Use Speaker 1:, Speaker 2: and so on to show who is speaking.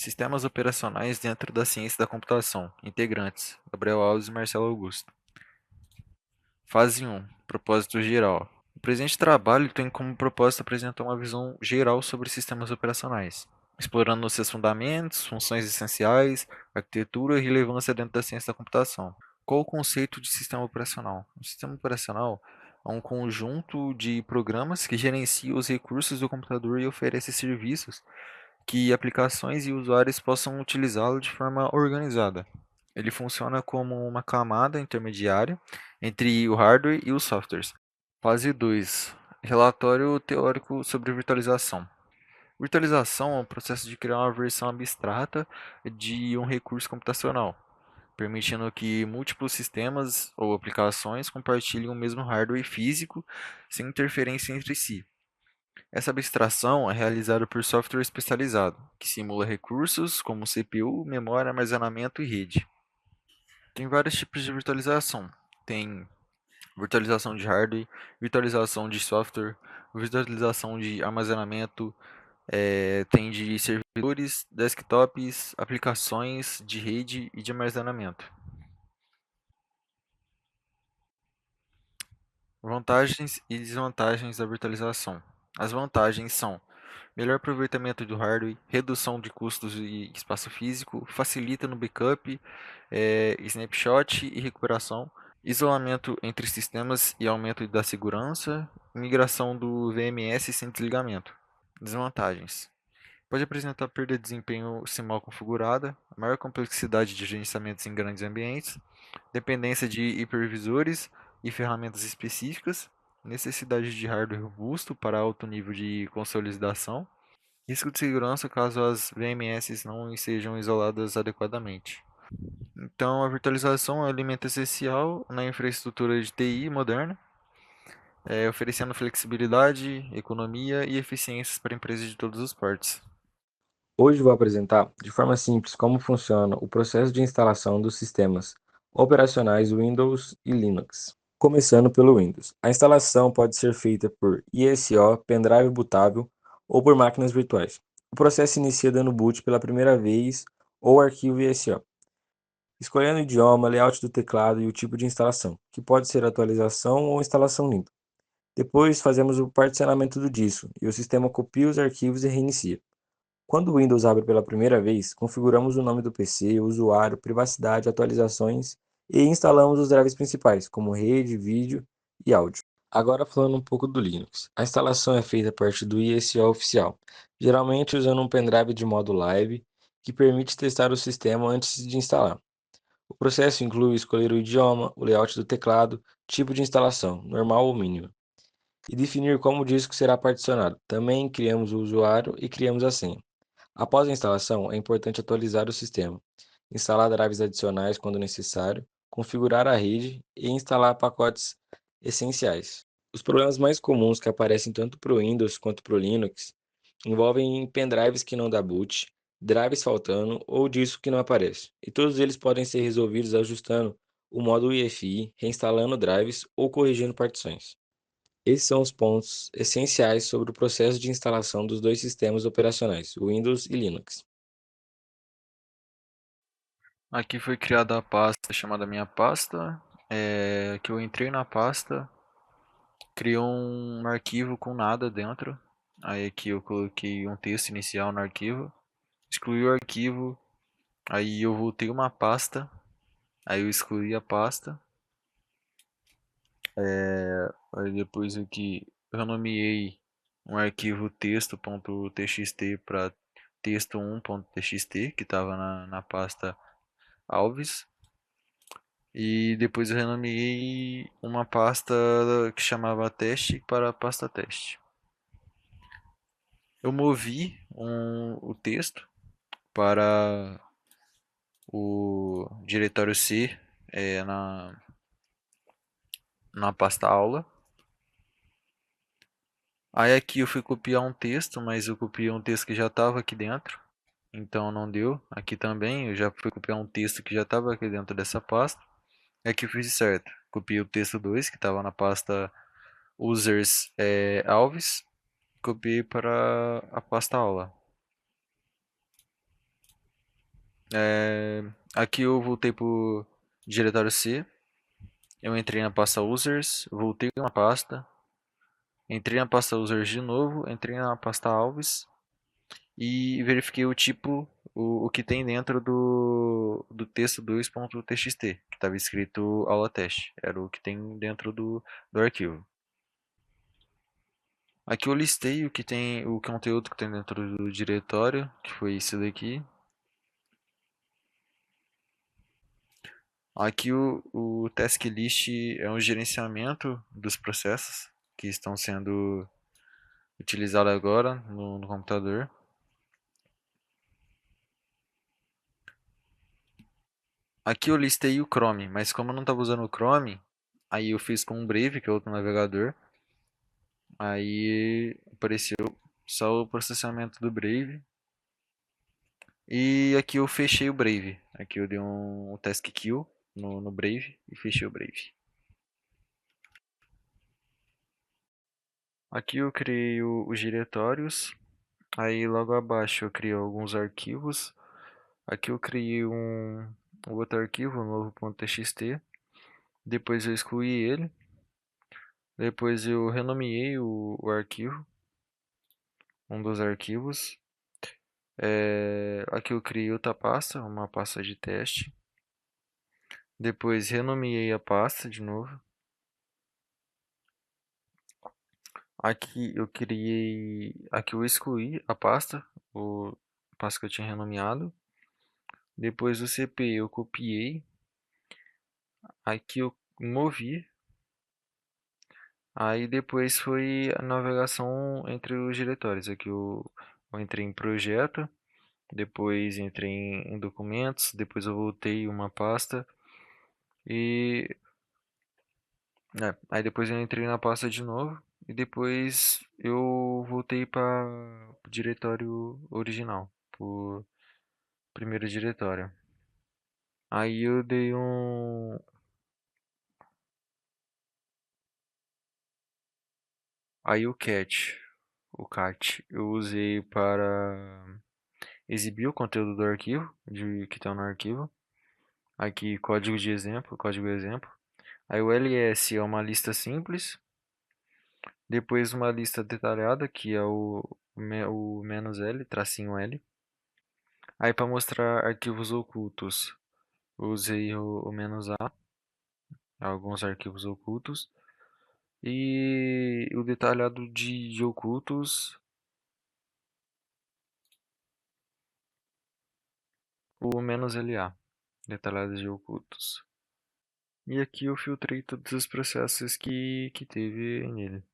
Speaker 1: Sistemas operacionais dentro da ciência da computação. Integrantes: Gabriel Alves e Marcelo Augusto. Fase 1. Propósito geral. O presente trabalho tem como propósito apresentar uma visão geral sobre sistemas operacionais, explorando seus fundamentos, funções essenciais, arquitetura e relevância dentro da ciência da computação. Qual o conceito de sistema operacional? Um sistema operacional é um conjunto de programas que gerencia os recursos do computador e oferece serviços que aplicações e usuários possam utilizá-lo de forma organizada. Ele funciona como uma camada intermediária entre o hardware e os softwares. Fase 2. Relatório teórico sobre virtualização. Virtualização é o processo de criar uma versão abstrata de um recurso computacional, permitindo que múltiplos sistemas ou aplicações compartilhem o mesmo hardware físico sem interferência entre si. Essa abstração é realizada por software especializado, que simula recursos como CPU, memória, armazenamento e rede. Tem vários tipos de virtualização. Tem virtualização de hardware, virtualização de software, virtualização de armazenamento, tem de servidores, desktops, aplicações de rede e de armazenamento. Vantagens e desvantagens da virtualização. As vantagens são melhor aproveitamento do hardware, redução de custos e espaço físico, facilita no backup, snapshot e recuperação, isolamento entre sistemas e aumento da segurança, migração do VMS sem desligamento. Desvantagens. Pode apresentar perda de desempenho se mal configurada, maior complexidade de gerenciamentos em grandes ambientes, dependência de hipervisores e ferramentas específicas, necessidade de hardware robusto para alto nível de consolidação, risco de segurança caso as VMS não sejam isoladas adequadamente. Então, a virtualização é um elemento essencial na infraestrutura de TI moderna, oferecendo flexibilidade, economia e eficiências para empresas de todos os portes.
Speaker 2: Hoje vou apresentar de forma simples como funciona o processo de instalação dos sistemas operacionais Windows e Linux. Começando pelo Windows. A instalação pode ser feita por ISO, pendrive bootável ou por máquinas virtuais. O processo inicia dando boot pela primeira vez ou arquivo ISO, escolhendo o idioma, layout do teclado e o tipo de instalação, que pode ser atualização ou instalação limpa. Depois fazemos o particionamento do disco e o sistema copia os arquivos e reinicia. Quando o Windows abre pela primeira vez, configuramos o nome do PC, usuário, privacidade, atualizações e instalamos os drivers principais, como rede, vídeo e áudio. Agora falando um pouco do Linux. A instalação é feita a partir do ISO oficial, geralmente usando um pendrive de modo live, que permite testar o sistema antes de instalar. O processo inclui escolher o idioma, o layout do teclado, tipo de instalação, normal ou mínimo, e definir como o disco será particionado. Também criamos o usuário e criamos a senha. Após a instalação, é importante atualizar o sistema, instalar drives adicionais quando necessário, configurar a rede e instalar pacotes essenciais. Os problemas mais comuns que aparecem tanto para o Windows quanto para o Linux envolvem pendrives que não dá boot, drives faltando ou disco que não aparece. E todos eles podem ser resolvidos ajustando o modo UEFI, reinstalando drives ou corrigindo partições. Esses são os pontos essenciais sobre o processo de instalação dos dois sistemas operacionais, Windows e Linux.
Speaker 1: Aqui foi criada a pasta chamada Minha Pasta, que eu entrei na pasta, criou um arquivo com nada dentro. Aí aqui eu coloquei um texto inicial no arquivo, excluí o arquivo, aí eu voltei uma pasta, aí eu excluí a pasta, aí depois aqui eu renomeei um arquivo texto.txt para texto1.txt que estava na pasta Alves. E depois eu renomeei uma pasta que chamava teste para a pasta teste. Eu movi o texto para o diretório C na pasta aula. Aí aqui eu fui copiar um texto, mas eu copiei um texto que já estava aqui dentro, então não deu. Aqui também eu já fui copiar um texto que já estava aqui dentro dessa pasta. Aqui eu fiz certo. Copiei o texto 2 que estava na pasta users Alves, copiei para a pasta aula. É, aqui eu voltei pro diretório C, eu entrei na pasta users, voltei uma pasta, entrei na pasta users de novo, entrei na pasta alves e verifiquei o tipo, o que tem dentro do texto 2.txt, que estava escrito aula teste, era o que tem dentro do arquivo. Aqui eu listei o que tem, o conteúdo que tem dentro do diretório, que foi isso daqui. Aqui o task list é um gerenciamento dos processos que estão sendo utilizados agora no computador. Aqui eu listei o Chrome, mas como eu não estava usando o Chrome, aí eu fiz com o Brave, que é outro navegador. Aí apareceu só o processamento do Brave. E aqui eu fechei o Brave. Aqui eu dei um task kill no Brave e fechei o Brave. Aqui eu criei os diretórios. Aí logo abaixo eu criei alguns arquivos. Aqui eu criei um outro arquivo, um novo.txt. Depois eu excluí ele. Depois eu renomeei o arquivo, um dos arquivos. Aqui eu criei outra pasta, uma pasta de teste. Depois renomeei a pasta de novo. Aqui eu excluí a pasta, a pasta que eu tinha renomeado. Depois o CP eu copiei. Aqui eu movi. Aí depois foi a navegação entre os diretórios. Aqui eu entrei em projeto, depois entrei em documentos, depois eu voltei uma pasta e aí depois eu entrei na pasta de novo e depois eu voltei para o diretório original, pro primeiro diretório. Aí eu dei um aí o cat eu usei para exibir o conteúdo do arquivo, que está no arquivo. Aqui código de exemplo, código exemplo. Aí o ls é uma lista simples, depois uma lista detalhada, que é o "-l", tracinho "l". Aí para mostrar arquivos ocultos, usei o "-a", alguns arquivos ocultos. E o detalhado de ocultos, o "-la", detalhado de ocultos. E aqui eu filtrei todos os processos que teve nele.